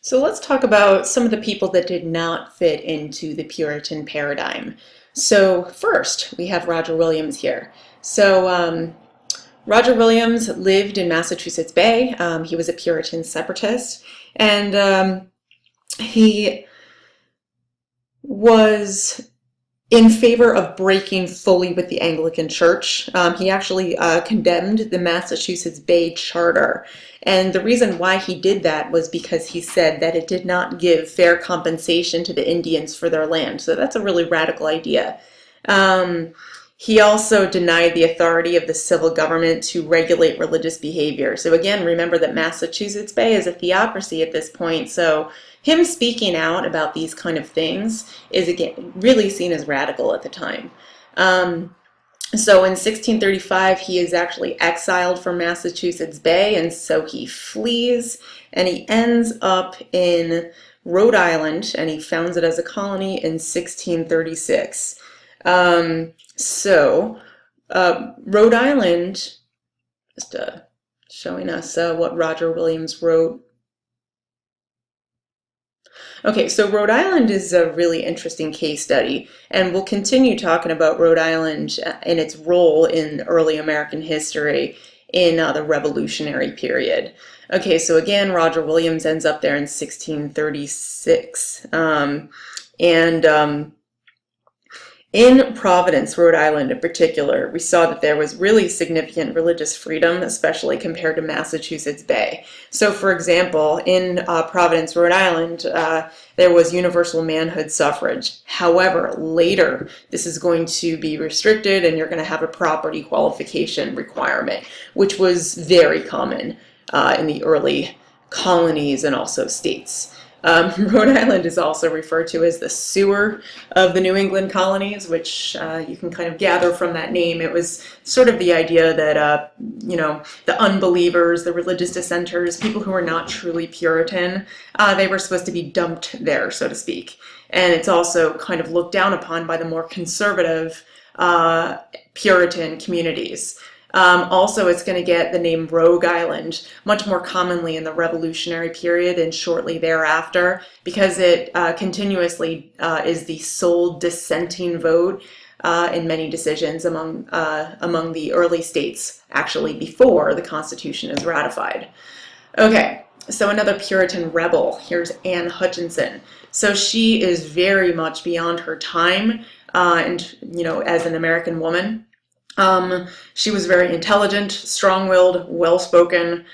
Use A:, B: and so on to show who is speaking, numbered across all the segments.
A: So let's talk about some of the people that did not fit into the Puritan paradigm. So first, we have Roger Williams here. So Roger Williams lived in Massachusetts Bay. He was a Puritan separatist, and he was in favor of breaking fully with the Anglican Church. He actually condemned the Massachusetts Bay Charter. And the reason why he did that was because he said that it did not give fair compensation to the Indians for their land. So that's a really radical idea. Um, he also denied the authority of the civil government to regulate religious behavior. So again, remember that Massachusetts Bay is a theocracy at this point. So him speaking out about these kind of things is again really seen as radical at the time. So in 1635, he is actually exiled from Massachusetts Bay, and so he flees, and he ends up in Rhode Island, and he founds it as a colony in 1636. Rhode Island, just showing us what Roger Williams wrote. Okay, so Rhode Island is a really interesting case study, and we'll continue talking about Rhode Island and its role in early American history in the Revolutionary period. Okay, so again, Roger Williams ends up there in 1636. In Providence, Rhode Island in particular, we saw that there was really significant religious freedom, especially compared to Massachusetts Bay. So, for example, in Providence, Rhode Island, there was universal manhood suffrage. However, later, this is going to be restricted and you're going to have a property qualification requirement, which was very common in the early colonies and also states. Rhode Island is also referred to as the sewer of the New England colonies, which you can kind of gather from that name. It was sort of the idea that, the unbelievers, the religious dissenters, people who were not truly Puritan, they were supposed to be dumped there, so to speak. And it's also kind of looked down upon by the more conservative Puritan communities. Also, it's going to get the name Rogue Island much more commonly in the Revolutionary period and shortly thereafter, because it continuously is the sole dissenting vote in many decisions among the early states, actually before the Constitution is ratified. Okay, so another Puritan rebel, here's Anne Hutchinson. So she is very much beyond her time, and as an American woman. She was very intelligent, strong-willed, well-spoken.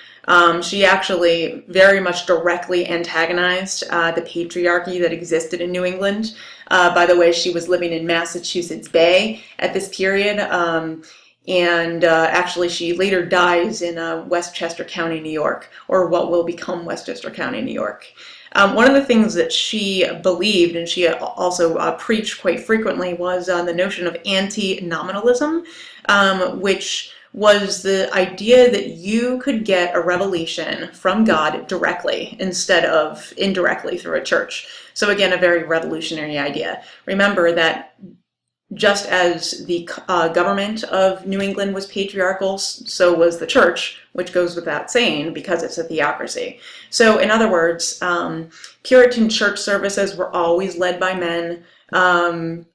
A: She actually very much directly antagonized the patriarchy that existed in New England. By the way, she was living in Massachusetts Bay at this period, and actually she later dies in Westchester County, New York, or what will become Westchester County, New York. One of the things that she believed, and she also preached quite frequently, was the notion of anti-nominalism, which was the idea that you could get a revelation from God directly instead of indirectly through a church. So again, a very revolutionary idea. Remember that just as the government of New England was patriarchal, so was the church, which goes without saying because it's a theocracy. So in other words, Puritan church services were always led by men, and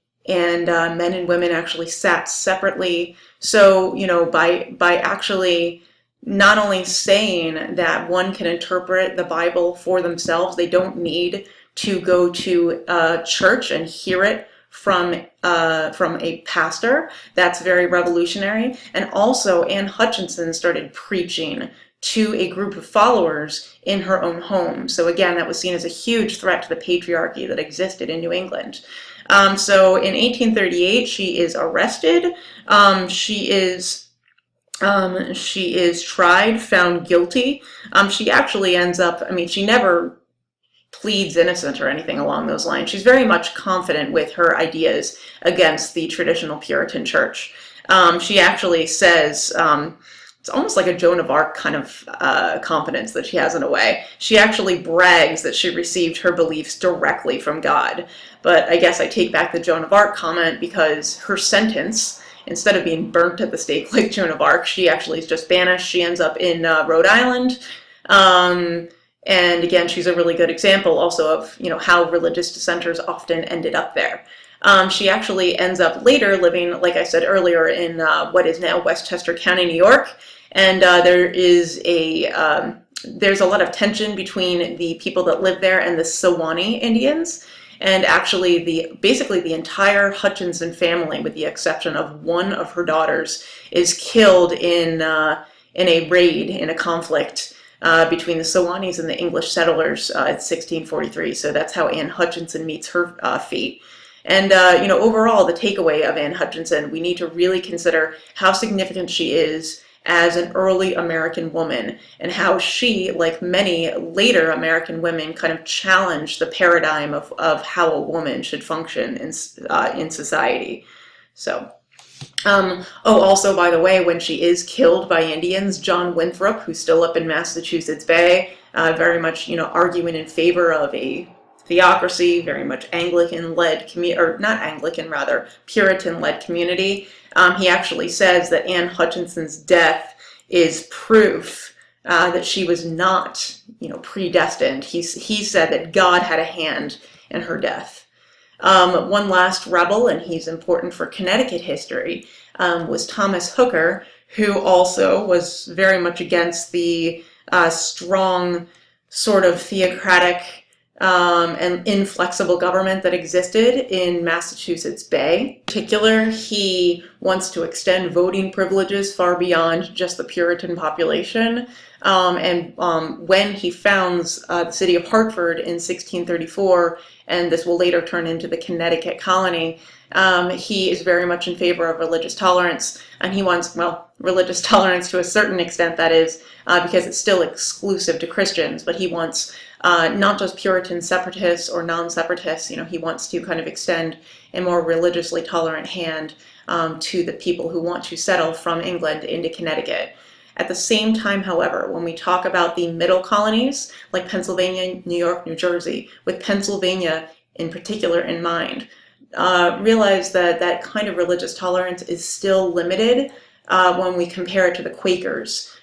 A: men and women actually sat separately. So, by actually not only saying that one can interpret the Bible for themselves, they don't need to go to a church and hear it from a pastor. That's very revolutionary. And also, Anne Hutchinson started preaching to a group of followers in her own home. So again, that was seen as a huge threat to the patriarchy that existed in New England. So in 1838, she is arrested. She is tried, found guilty. She actually ends up, she never pleads innocent or anything along those lines. She's very much confident with her ideas against the traditional Puritan church. She actually says, it's almost like a Joan of Arc kind of confidence that she has in a way. She actually brags that she received her beliefs directly from God. But I guess I take back the Joan of Arc comment, because her sentence, instead of being burnt at the stake like Joan of Arc, she actually is just banished. She ends up in Rhode Island. And again, she's a really good example also of, how religious dissenters often ended up there. She actually ends up later living, like I said earlier, in what is now Westchester County, New York. And there's a lot of tension between the people that live there and the Sewanee Indians. And actually, basically the entire Hutchinson family, with the exception of one of her daughters, is killed in a raid, in a conflict between the Sewanees and the English settlers in 1643. So that's how Anne Hutchinson meets her fate. And overall, the takeaway of Anne Hutchinson, we need to really consider how significant she is as an early American woman, and how she, like many later American women, kind of challenged the paradigm of how a woman should function in society. So. Also, by the way, when she is killed by Indians, John Winthrop, who's still up in Massachusetts Bay, very much, arguing in favor of a theocracy, very much Anglican-led community, or not Anglican, rather, Puritan-led community. He actually says that Anne Hutchinson's death is proof that she was not, predestined. He said that God had a hand in her death. One last rebel, and he's important for Connecticut history, was Thomas Hooker, who also was very much against the strong sort of theocratic and inflexible government that existed in Massachusetts Bay. In particular, he wants to extend voting privileges far beyond just the Puritan population. When he founds the city of Hartford in 1634, and this will later turn into the Connecticut colony, he is very much in favor of religious tolerance, and he wants, religious tolerance to a certain extent, that is, because it's still exclusive to Christians, but he wants not just Puritan separatists or non-separatists. He wants to kind of extend a more religiously tolerant hand to the people who want to settle from England into Connecticut. At the same time, however, when we talk about the middle colonies, like Pennsylvania, New York, New Jersey, with Pennsylvania in particular in mind, realize that that kind of religious tolerance is still limited when we compare it to the Quakers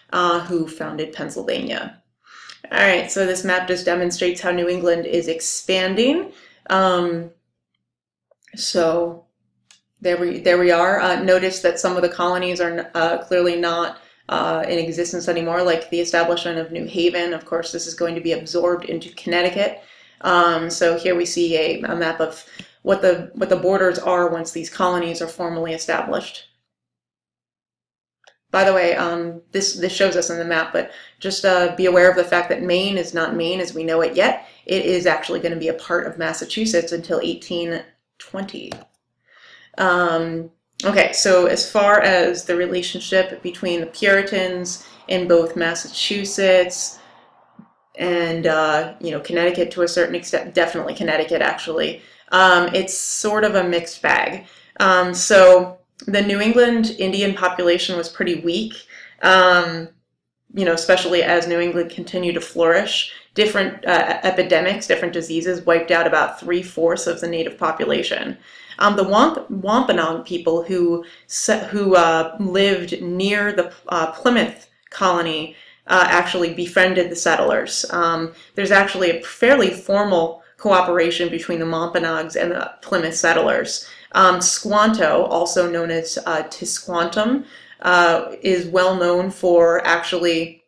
A: who founded Pennsylvania. All right, so this map just demonstrates how New England is expanding. So there we are. Notice that some of the colonies are clearly not in existence anymore, like the establishment of New Haven. Of course, this is going to be absorbed into Connecticut. So here we see a map of what the borders are once these colonies are formally established. By the way, this shows us on the map, but just be aware of the fact that Maine is not Maine as we know it yet. It is actually going to be a part of Massachusetts until 1820. Okay, so as far as the relationship between the Puritans in both Massachusetts and Connecticut to a certain extent, definitely Connecticut actually, it's sort of a mixed bag. So the New England Indian population was pretty weak, especially as New England continued to flourish. Different epidemics, different diseases wiped out about 3/4 of the native population. The Wampanoag people who lived near the Plymouth colony actually befriended the settlers. There's actually a fairly formal cooperation between the Wampanoags and the Plymouth settlers. Squanto, also known as Tisquantum, is well known for actually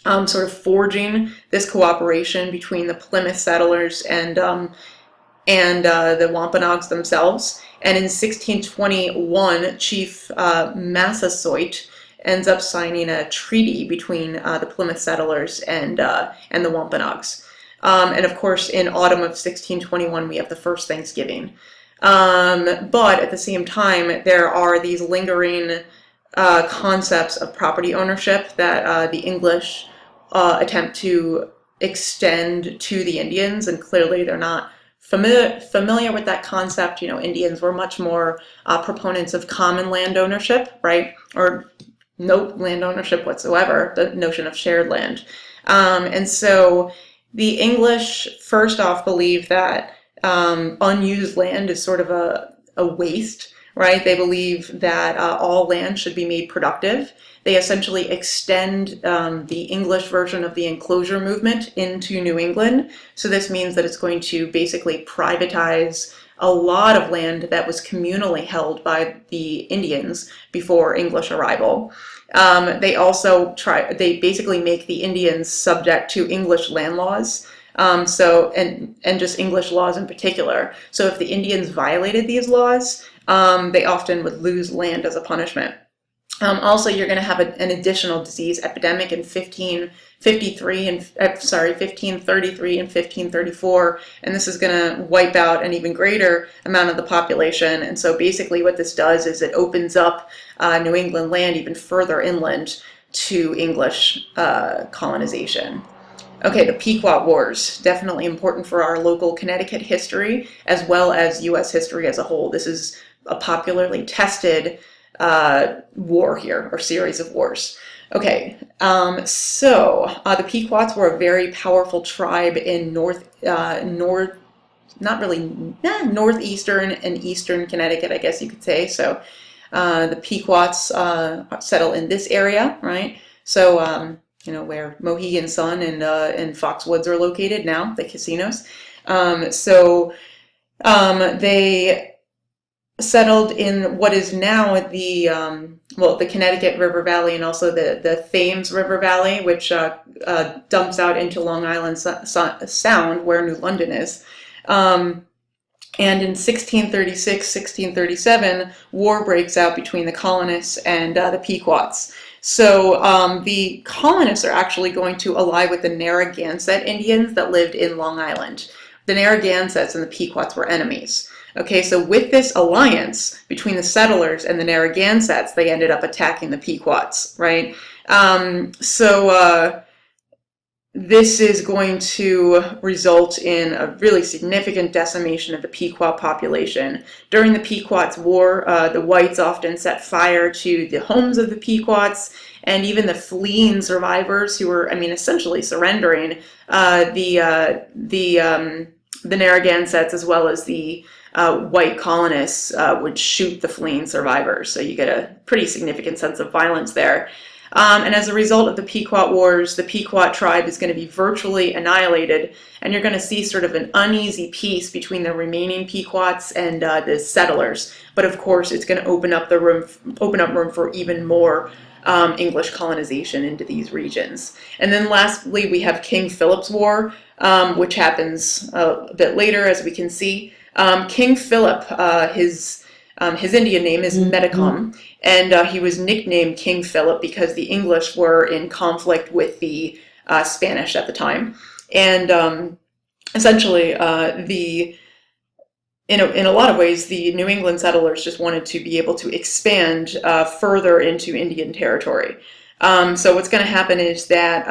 A: sort of forging this cooperation between the Plymouth settlers and the Wampanoags themselves. And in 1621, Chief Massasoit ends up signing a treaty between the Plymouth settlers and the Wampanoags. And of course, in autumn of 1621, we have the first Thanksgiving. But at the same time, there are these lingering concepts of property ownership that the English attempt to extend to the Indians, and clearly they're not familiar with that concept. Indians were much more proponents of common land ownership, right? Or no land ownership whatsoever, the notion of shared land. And so the English, first off, believe that unused land is sort of a waste, right? They believe that all land should be made productive. They essentially extend the English version of the enclosure movement into New England. So this means that it's going to basically privatize a lot of land that was communally held by the Indians before English arrival. They basically make the Indians subject to English land laws. And just English laws in particular. So if the Indians violated these laws, they often would lose land as a punishment. Also, you're going to have an additional disease epidemic in 1533 and 1533 and 1534, and this is going to wipe out an even greater amount of the population. And so basically what this does is it opens up New England land even further inland to English colonization. Okay, the Pequot Wars, definitely important for our local Connecticut history as well as U.S. history as a whole. This is a popularly tested war here, or series of wars. Okay, the Pequots were a very powerful tribe in northeastern and eastern Connecticut, I guess you could say. So the Pequots settle in this area, right? So where Mohegan Sun and Foxwoods are located now, the casinos. They settled in what is now the Connecticut River Valley, and also the Thames River Valley, which dumps out into Long Island Sound, where New London is. And in 1636, 1637, war breaks out between the colonists and the Pequots. So the colonists are actually going to ally with the Narragansett Indians that lived in Long Island. The Narragansetts and the Pequots were enemies. Okay, so with this alliance between the settlers and the Narragansetts, they ended up attacking the Pequots, right? This is going to result in a really significant decimation of the Pequot population. During the Pequots War, the whites often set fire to the homes of the Pequots, and even the fleeing survivors who were, essentially surrendering, the Narragansetts as well as the white colonists would shoot the fleeing survivors. So you get a pretty significant sense of violence there. And as a result of the Pequot Wars, the Pequot tribe is going to be virtually annihilated, and you're going to see sort of an uneasy peace between the remaining Pequots and the settlers. But of course, it's going to open up room for even more English colonization into these regions. And then lastly, we have King Philip's War, which happens a bit later, as we can see. King Philip, his Indian name is Metacom, and he was nicknamed King Philip because the English were in conflict with the Spanish at the time. And essentially, in a lot of ways, the New England settlers just wanted to be able to expand further into Indian territory. So what's going to happen is that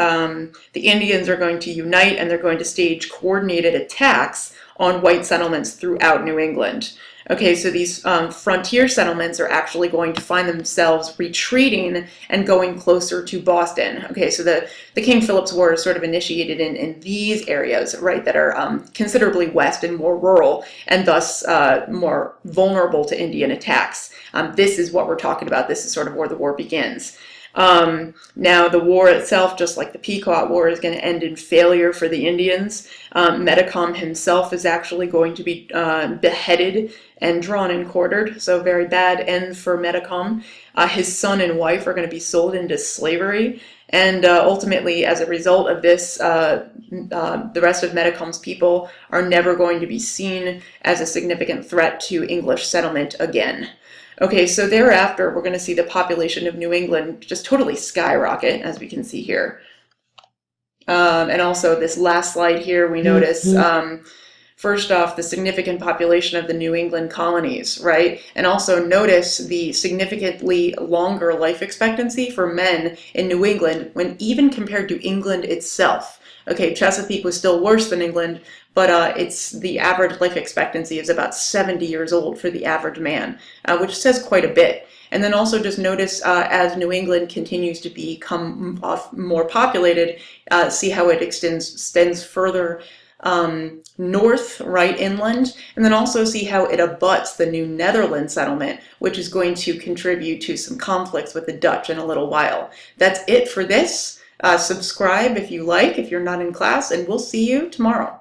A: the Indians are going to unite, and they're going to stage coordinated attacks on white settlements throughout New England. Okay, so these frontier settlements are actually going to find themselves retreating and going closer to Boston. Okay, so the King Philip's War is sort of initiated in these areas, right, that are considerably west and more rural, and thus more vulnerable to Indian attacks. This is what we're talking about. This is sort of where the war begins. Now the war itself, just like the Pequot War, is going to end in failure for the Indians. Metacom himself is actually going to be beheaded and drawn and quartered, so very bad end for Metacom. His son and wife are going to be sold into slavery, and ultimately, as a result of this, the rest of Metacom's people are never going to be seen as a significant threat to English settlement again. Okay, so thereafter, we're going to see the population of New England just totally skyrocket, as we can see here. And also this last slide here, we notice, first off, the significant population of the New England colonies, right? And also notice the significantly longer life expectancy for men in New England when even compared to England itself. Okay, Chesapeake was still worse than England, but the average life expectancy is about 70 years old for the average man, which says quite a bit. And then also just notice as New England continues to become more populated, see how it extends further north right inland, and then also see how it abuts the New Netherlands settlement, which is going to contribute to some conflicts with the Dutch in a little while. That's it for this. Subscribe if you like, if you're not in class, and we'll see you tomorrow.